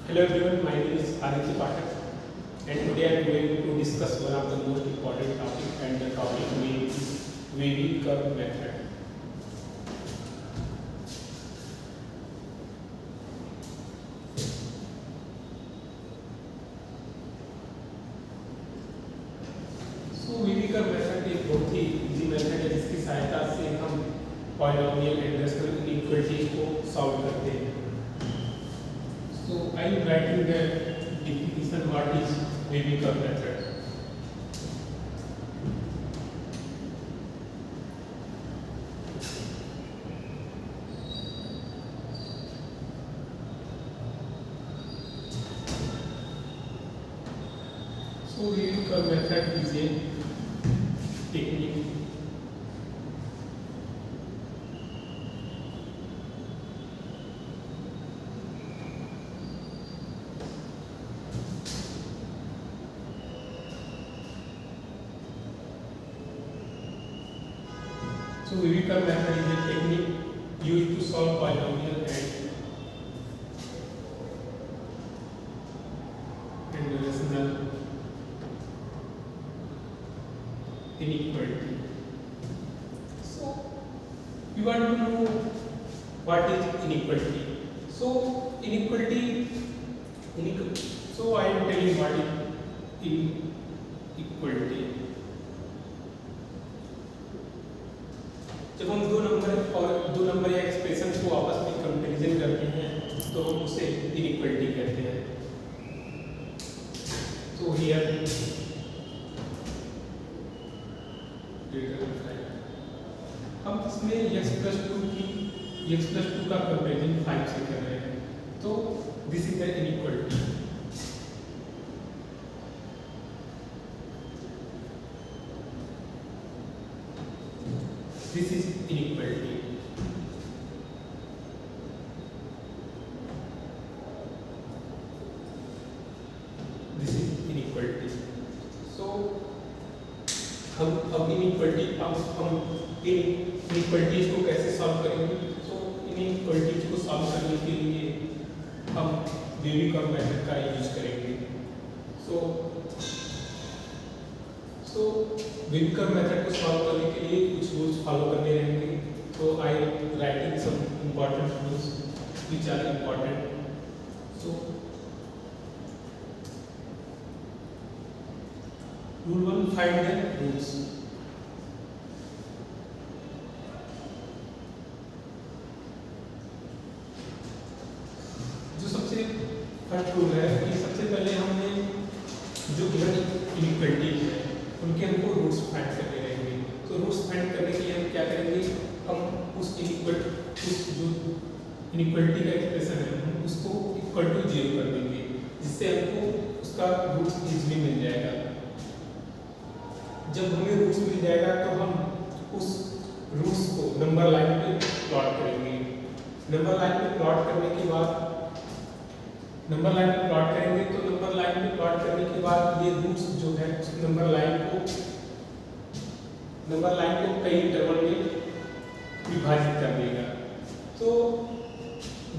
Hello everyone, my name is Aditya Pathak and today I am going to discuss one of the most important topic and the topic name is wavy curve method. So wavy curve method एक बहुत ही easy method है जिसकी सहायता से हम polynomial and rational inequalities को solve करते हैं. So I am writing the definition what is wavy curve method. So wavy curve method is a technique So wavy curve method is a technique used to solve polynomial and rational inequality. So you want to know what is inequality. So so I am telling what is inequality. जब हम दो number या expression को आपस में comparison करते हैं तो हम उसे इनइक्वालिटी कहते हैं. तो हियर हम इसमें x+2 का कंपैरिजन 5 से कर रहे हैं. तो this is the inequality. This is inequality. This is inequality. So हम अब इनइक्वालिटीज को कैसे सॉल्व करेंगे. तो इनइक्वालिटीज को सॉल्व करने के लिए हम वेवी कर्व मेथड का यूज करेंगे. सो वेवी कर्व मेथड को सॉल्व करने के लिए कुछ रूल्स फॉलो करने रहेंगे. तो I writing some important rules which are important. So rule 1, find the roots. जो सबसे फर्स्ट रूल है कि सबसे पहले हमने जो गिवन इनइक्वालिटीज है उनके हमको रूट्स फाइंड करने रहेंगे. तो रूट्स फाइंड करने के लिए हम क्या करेंगे, हम उस जो इनइक्वालिटी का एक्सप्रेशन है हम उसको इक्वल टू 0 कर देंगे जिससे हमको उसका रूट्स इजीली मिल जाएगा. जब हमें रूट्स मिल जाएगा तो हम उस रूट्स को नंबर लाइन पे प्लॉट करेंगे. नंबर लाइन पे प्लॉट करने के बाद तो नंबर लाइन पे प्लॉट करने के बाद ये रूट्स जो है उस नंबर लाइन को कई इंटरवल में विभाजित कर देगा. तो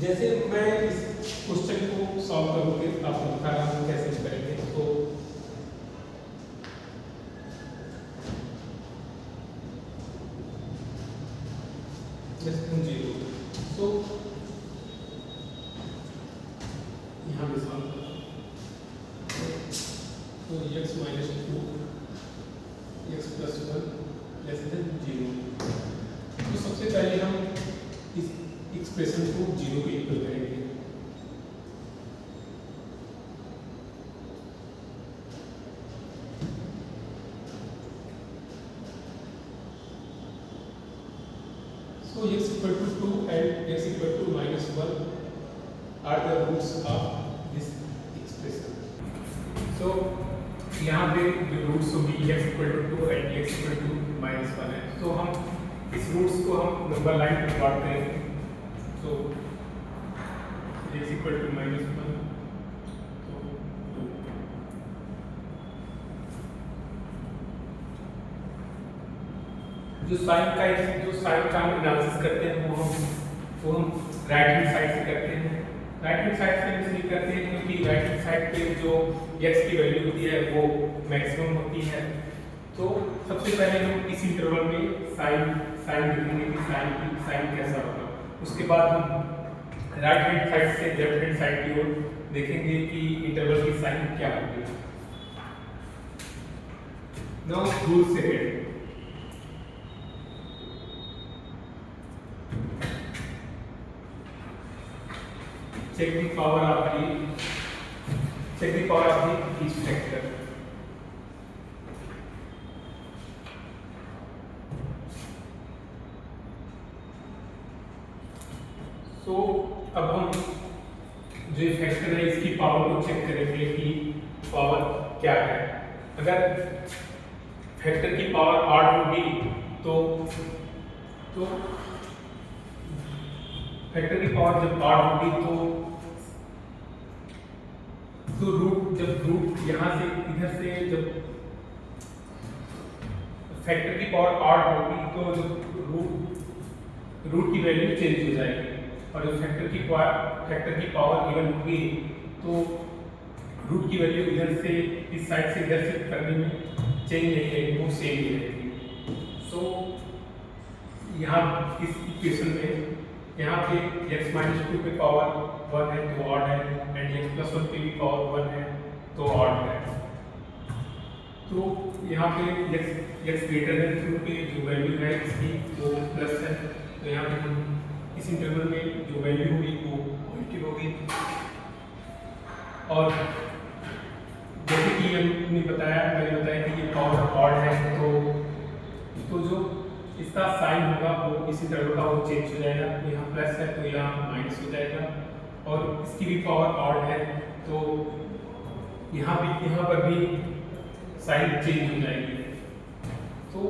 जैसे मैं इस क्वेश्चन को सॉल्व करूँगी आपको दिखा रहा हूँ कैसे करेंगे. तो जीरो. तो यहाँ पे सॉल्व तो x - 2 x+1 <0. तो सबसे पहले हम इस एक्सप्रेशन को 0 के इक्वल करेंगे. So x = 2 and x = -1 are the roots of this expression. So यहाँ पे जो रूट्स होगी x = 2 and x = -1 है. तो हम इस रूट्स को हम नंबर लाइन पे प्लॉट करेंगे. तो x = -1 तो 2. जो साइन का हम एनालिसिस करते हैं वो हम राइट हैंड साइड से करते हैं. राइट हैंड साइड से इसलिए करते हैं क्योंकि राइट हैंड साइड पे जो x की वैल्यू होती है वो मैक्सिमम होती है। तो सबसे पहले हम इस इंटरवल में साइन लिखेंगे कि साइन कैसा होगा। उसके बाद हम राइट हैंड साइड से लेफ्ट हैंड साइड की ओर देखेंगे कि इंटरवल की साइन क्या होगी। Now rule second, check the power of each factor। तो अब हम जो फैक्टर है इसकी पावर को चेक करेंगे कि पावर क्या है। अगर फैक्टर की पावर 8 होगी तो फैक्टर की पावर जब 8 होगी तो रूट यहाँ से इधर से जब फैक्टर की पावर 8 होगी तो जो रूट की वैल्यू चेंज हो जाएगी, और जो फैक्टर की पावर इवन होगी तो रूट की वैल्यू इधर से इस साइड से इधर शिफ्ट करने में चेंज नहीं रहेगी, वो सेम ही रहेगी। सो यहाँ इस इक्वेशन में यहाँ पे x-2 पे पावर 1 है तो ऑड है, एंड x+1 पे भी पावर 1 है तो ऑड है। तो यहाँ पे x ग्रेटर देन 2 पे जो वैल्यू है इसकी वो प्लस है, तो यहाँ पे हम इस इंटरवल में जो वैल्यू हुई वो पॉजिटिव होगी। और जैसे कि मैंने बताया कि ये पावर ऑड है तो जो इसका साइन होगा वो इस इंटरवल का वो चेंज हो जाएगा। यहाँ प्लस है तो यहाँ माइनस हो जाएगा, और इसकी भी पावर ऑड है तो यहाँ पर भी साइन चेंज हो जाएगी। तो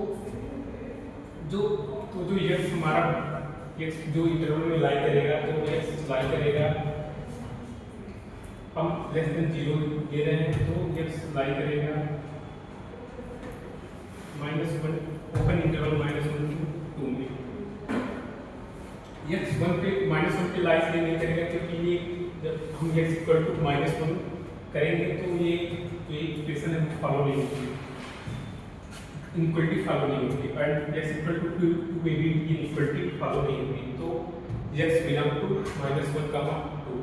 यह हमारा x जो इंटरवल में लाई करेगा तो x लाई करेगा, हम लेस देन 0 दे रहे हैं तो x लाई करेगा -1 ओपन इंटरवल -1 to 2 में। x 1 पे लाई इसलिए नहीं करेगा क्योंकि ये जब हम x -1 करेंगे तो ये इक्वेशन है फॉलो नहीं होगी, इनइक्वालिटी फॉलो नहीं होगी, एंड x 2 में भी इनइक्वालिटी फॉलो नहीं होगी। तो x बिलोंग टू -1, 2।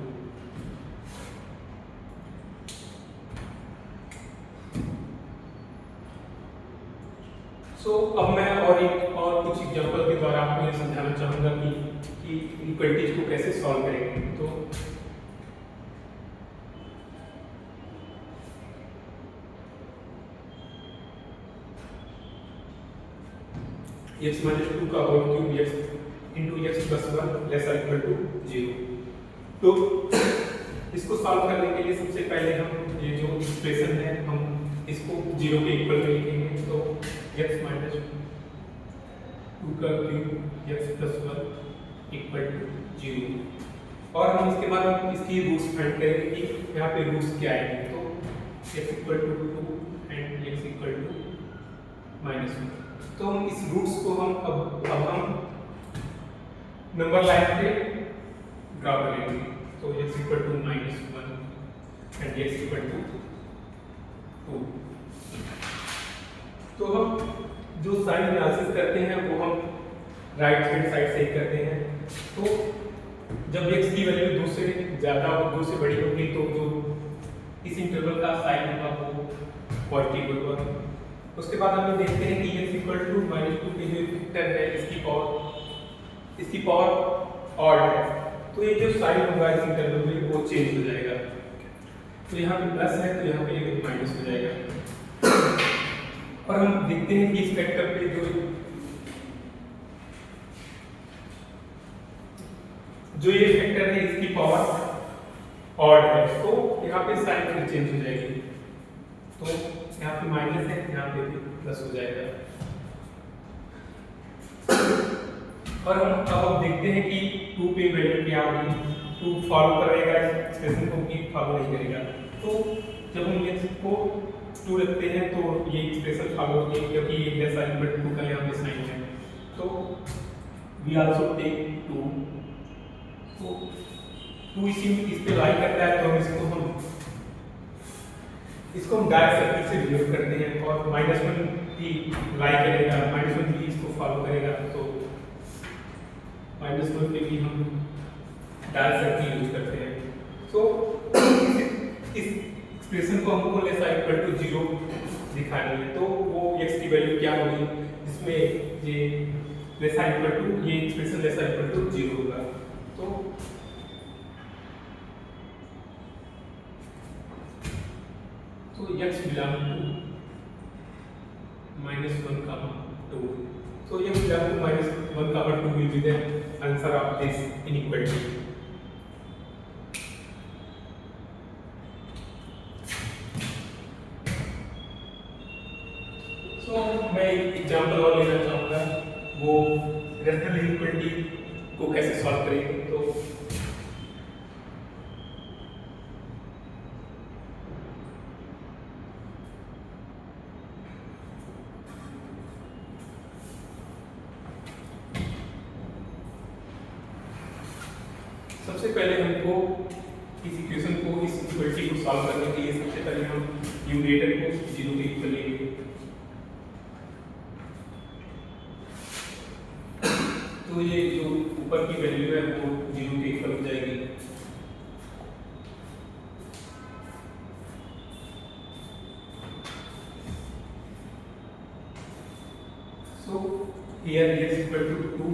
सो अब मैं और कुछ एग्जांपल के द्वारा आपको ये समझाना चाहूँगा कि इनइक्वालिटीज को कैसे सॉल्व करेंगे। तो x-2 का whole cube x into x+1 <= 0। तो इसको सॉल्व करने के लिए सबसे पहले हम ये जो एक्सप्रेशन है हम इसको 0 के इक्वल में लिखेंगे। तो x-2 का क्यूब x+1 = 0, और हम इसके बाद इसकी रूट्स फाइंड करेंगे कि यहाँ पे रूट्स क्या आएंगे। तो x = 2 एंड x = -1। तो हम इस रूट्स को अब हम नंबर लाइन पे ड्रा करेंगे। तो x = -1 एंड x = 2। तो हम जो साइन एनालिसिस करते हैं वो हम राइट हैंड साइड से ही करते हैं। तो जब x की वैल्यू 2 से ज़्यादा और 2 से बड़ी होगी तो जो इस इंटरवल का साइन होगा वो पॉजिटिव होगा। उसके बाद हम देखते हैं कि x = -2 पे जो फैक्टर है इसकी पावर ऑड है, तो ये जो साइन होगा इस इंटरवल में वो चेंज हो जाएगा। तो यहाँ पे प्लस है तो यहाँ पे ये माइनस हो जाएगा। और हम देखते हैं कि इस फैक्टर पे जो ये फैक्टर है इसकी पावर ऑड है, तो यहाँ पे साइन फिर चेंज हो जाएगी। तो यहाँ पे माइनस है, यहाँ पे भी प्लस हो जाएगा। और अब देखते हैं कि 2 पे वैल्यू क्या होगी। 2 फॉलो करेगा एक्सप्रेशन को कि फॉलो नहीं करेगा। तो जब हम इसको 2 रखते हैं तो ये एक्सप्रेशन फॉलो होगी क्योंकि ये साइन बट 2 का यहाँ पे साइन है। तो वी आल्सो टेक 2। तो 2 इस पे लाई करता है तो हम इसको हम डायरेक्ट सर्किट से डिनोट करते हैं, और -1 भी लाई करेगा, -1 भी इसको फॉलो करेगा, तो -1 पे भी हम डायरेक्ट सर्किट यूज करते हैं। सो इस एक्सप्रेशन को हमको लेस इक्वल टू 0 दिखानी है, तो वो x की वैल्यू क्या होगी जिसमें ये लेस इक्वल टू, ये एक्सप्रेशन लेस इक्वल टू 0 होगा। तो x belong to -1, 2, so x belong to -1, 2 will be the answer of this inequality. So मैं एग्जांपल और लेना चाहूँगा, वो रेशनल इनइक्वालिटी को कैसे सॉल्व करेंगे। तो सबसे पहले हमको इस इक्वेशन को, इस इक्वालिटी को सॉल्व करने के लिए सबसे पहले हम न्यूमरेटर को 0 के इक्वल लेंगे। तो ये जो ऊपर की वैल्यू है वो 0 के इक्वल हो जाएगी। So here x equal to 2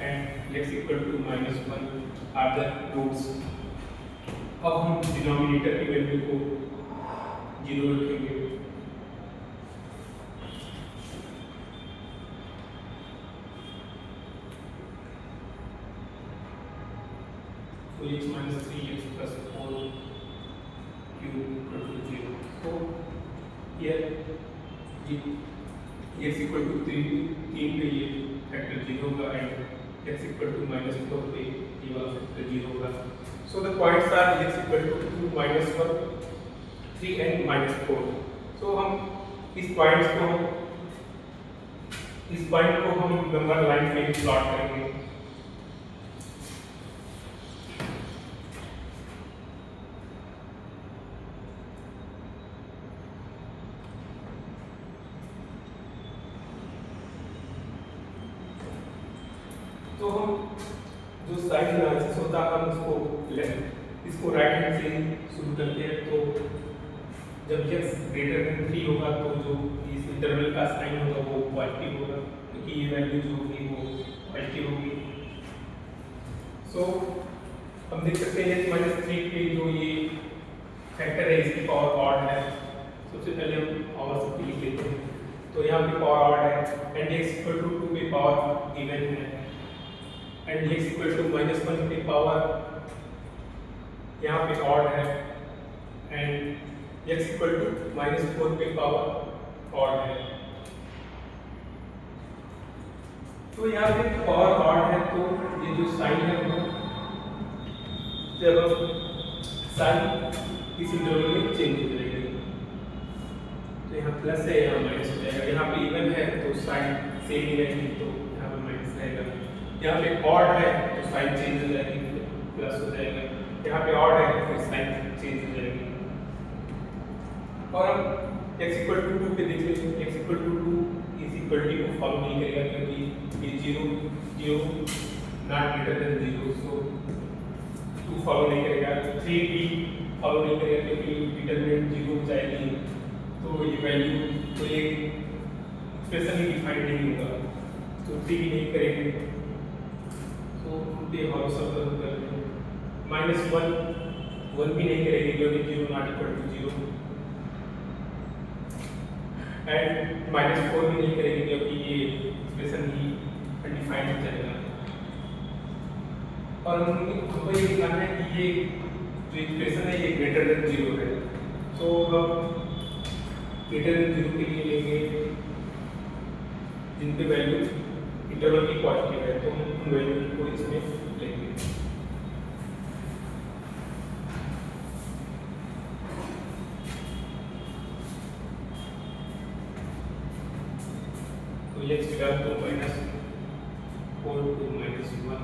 and x equal to -1 are the roots। अब हम डिनोमिनेटर की वैल्यू को 0 रखेंगे। तो x minus 3x plus 4 cube equal to 0। So here x equal to 3 पे ये फैक्टर 0 होगा, एंड x equal to -4 पे ये वाला फैक्टर 0 होगा। So the points are x equal to 2, -1, 3 and -4। So हम इस पॉइंट को हम नंबर लाइन में प्लॉट करेंगे। तो हम जो साइन एनालिसिस होता है हम इसको राइट हैंड से शुरू करते हैं। तो जब x ग्रेटर देन 3 होगा तो जो इस इंटरवल का साइन होगा वो पॉजिटिव होगा, क्योंकि ये वैल्यू जो होगी वो पॉजिटिव होगी। सो हम देख सकते हैं -3 पे जो ये फैक्टर है इसकी पावर ऑड है। सबसे पहले हम पावर सब लिख लेते हैं। तो यहाँ पे पावर ऑड है, एंड x इक्वल टू 2 पे पावर इवन है, एंड x इक्वल टू -1 पे पावर यहाँ पे ऑड है, एंड x इक्वल टू -4 पे पावर ऑड है। तो यहाँ पे पावर ऑड है, तो ये जो साइन है वो जब साइन इस इंटरवल में चेंज हो जाएगी। तो यहाँ प्लस है, यहाँ माइनस हो जाएगा। यहाँ पे इवन है तो साइन सेम ही रहेगी, तो यहाँ पे माइनस रहेगा। यहाँ पे ऑड है तो साइन चेंज हो जाएगी, प्लस हो जाएगा। यहाँ पे ऑड है तो फिर साइन चेंज हो जाएगी। और हम x इक्वल टू 2 पे देख लेते हैं। x इक्वल टू 2 इस इक्वलिटी को फॉलो नहीं करेगा, क्योंकि ये 0 not greater than 0। So 2 follow नहीं करेगा, 3 भी फॉलो नहीं करेगा, क्योंकि डिटरमिनेंट 0 हो जाएगी। तो ये वैल्यू, तो ये एक्सप्रेशन ही डिफाइन नहीं होगा, तो 3 भी नहीं करेंगे। तो पे हॉलो सब करते हैं। -1 भी नहीं करेंगे, क्योंकि 0 नॉट इक्वल टू 0, एंड -4 भी नहीं करेंगे, क्योंकि ये एक्सप्रेशन ही अनडिफाइंड हो जाएगा। और हमको ये दिखाना है कि ये जो एक्सप्रेशन है ये ग्रेटर देन 0 है। तो हम ग्रेटर देन 0 के लिए लेंगे जिन पे वैल्यू इंटरवल की पॉजिटिव है, तो हम उन वैल्यू को इसमें लेंगे। तो ये x बिलोंग टू -4 to -1,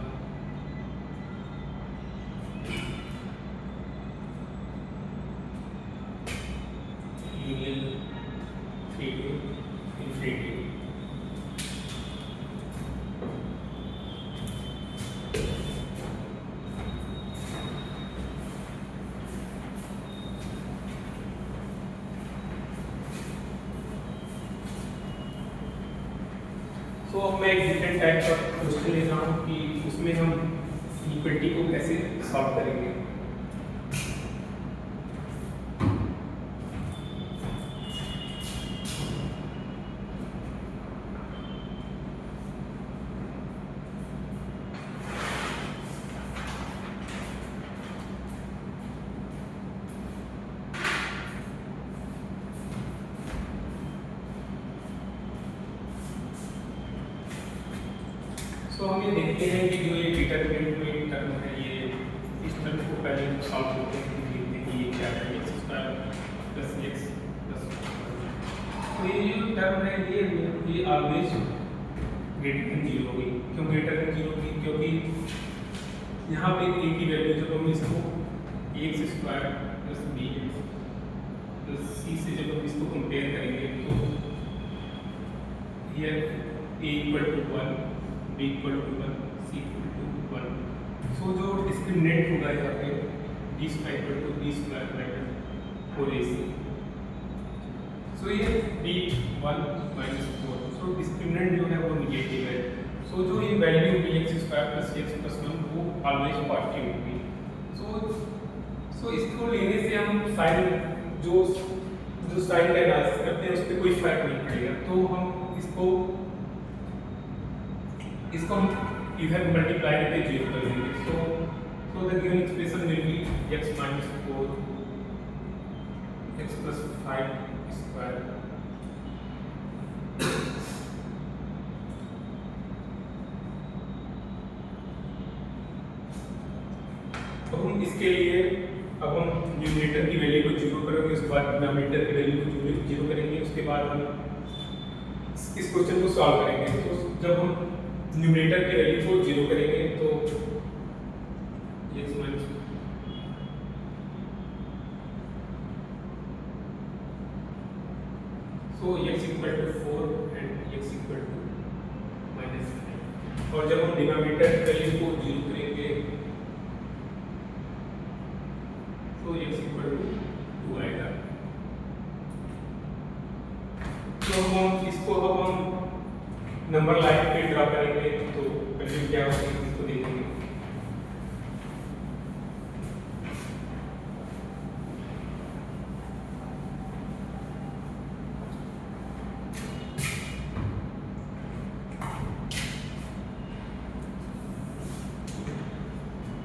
अब मैं एक डिफरेंट टाइप का क्वेश्चन ले रहा हूँ कि उसमें हम इक्वलिटी को कैसे सॉल्व करेंगे। तो हम ये देखते हैं कि जो ये डिटरमिनेंट में टर्म है, ये इस टर्म को पहले सॉल्व करते हैं कि देखते हैं कि ये क्या है, x square plus x plus. तो ये जो टर्म है ये ऑलवेज ग्रेटर देन जीरो होगी। क्यों ग्रेटर देन जीरो होगी? क्योंकि यहाँ पे ए की वैल्यू जब हम इसको x square plus b x plus c से जब हम इसको कंपेयर करेंगे तो ये a equal to 1, b equal to 1, c equal to 1। So जो डिस्क्रिमिनेंट होगा यहाँ पे d square equal to b square minus 4ac। So ये b1 माइनस 4। सो डिस्क्रिमिनेंट जो है वो निगेटिव है। सो जो ये वैल्यू होगी x square plus x plus 1 वो ऑलवेज पॉजिटिव होगी। सो इसको लेने से हम साइन जो साइन का एनालिसिस करते हैं उस पर कोई फर्क नहीं पड़ेगा। तो हम इसको हम इधर मल्टीप्लाई करके जीरो कर देंगे। So the given expression will be x minus 4 x plus 5 square. तो हम इसके लिए अब हम न्यूमरेटर की वैल्यू को जीरो करेंगे, उसके बाद डिनोमिनेटर की वैल्यू को जीरो करेंगे, उसके बाद हम इस क्वेश्चन को सॉल्व करेंगे। तो जब हम न्यूमरेटर की वैल्यू को जीरो करेंगे तो x minus so x equal to 4 and x equal to -5। और जब हम डिनोमिनेटर की वैल्यू को जीरो करेंगे तो x इक्वल टू 2 आएगा। तो हम इसको अब हम नंबर लाइन पे ड्रा करेंगे तो वैल्यू क्या होगी इसको देखेंगे।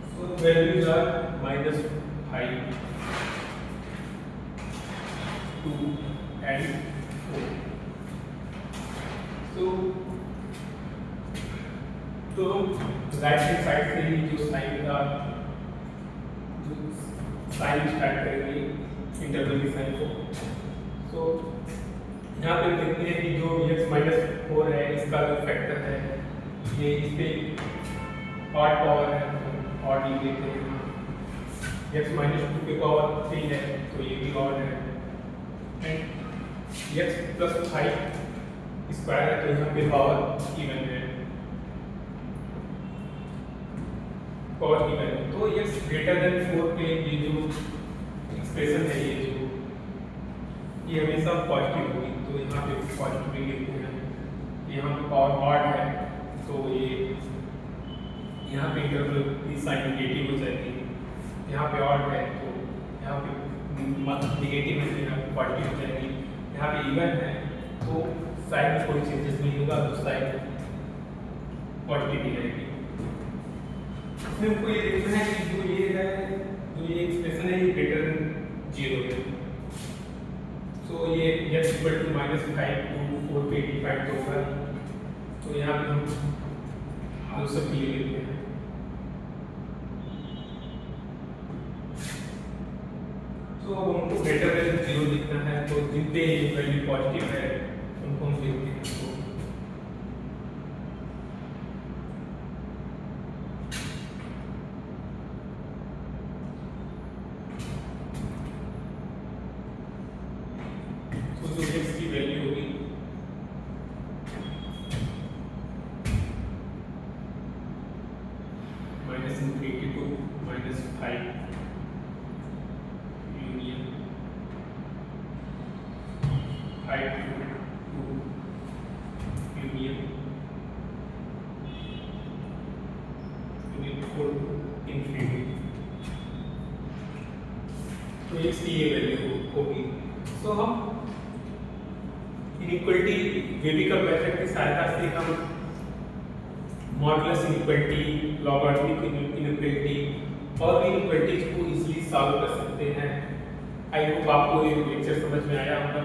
So the values are -5, 2 and 4। तो राइट हैंड साइड से ही जो साइन स्टार्ट करेंगे इंटरवल की साइन को। तो यहाँ पे देखते हैं कि जो x माइनस 4 है इसका जो फैक्टर है ये इस पे ऑड पावर है तो ऑड लिख देते हैं। x माइनस 2 पे पावर 3 है तो ये भी ऑड है। एंड x प्लस 5 स्क्वायर है तो यहाँ पे पावर इवन है, पावर इवन है। तो x ग्रेटर देन 4 पे ये जो एक्सप्रेशन है ये हमेशा पॉजिटिव होगी। तो यहाँ पे पॉजिटिव लिखते हैं। यहाँ पे पावर ऑड है तो ये यहाँ पे इंटरवल की साइन नेगेटिव हो जाती है। यहाँ पे ऑड है तो यहाँ पे नेगेटिव है, यहाँ पे पॉजिटिव हो जाएगी। यहाँ पे इवन है तो साइन में कोई चेंजेस नहीं होगा तो साइन पॉजिटिव ही रहेगी। इसमें हमको ये देखना है कि जो ये एक्सप्रेशन है ये ग्रेटर देन 0 है। सो ये x इक्वल टू -5 टू 4 पे डिवाइड होगा। तो यहाँ पे हम आलू सब ले लेते हैं। तो अब हमको ग्रेटर देन 0 लिखना है तो जितने वैल्यू पॉजिटिव है उनको हम लिखते हैं। तो जो x की वैल्यू होगी -∞ to -5 union 5 to 2 union equal to infinity. तो इसकी ये वैल्यू होगी। सो हम इनइक्वलिटी वेबिकर मेथड की सहायता से हम मॉडुलस इनइक्वलिटी, लॉगरिथमिक इनइक्वलिटी और भी इनइक्वलिटीज को इजीली सॉल्व कर सकते हैं। आई होप आपको ये लेक्चर समझ में आया होगा।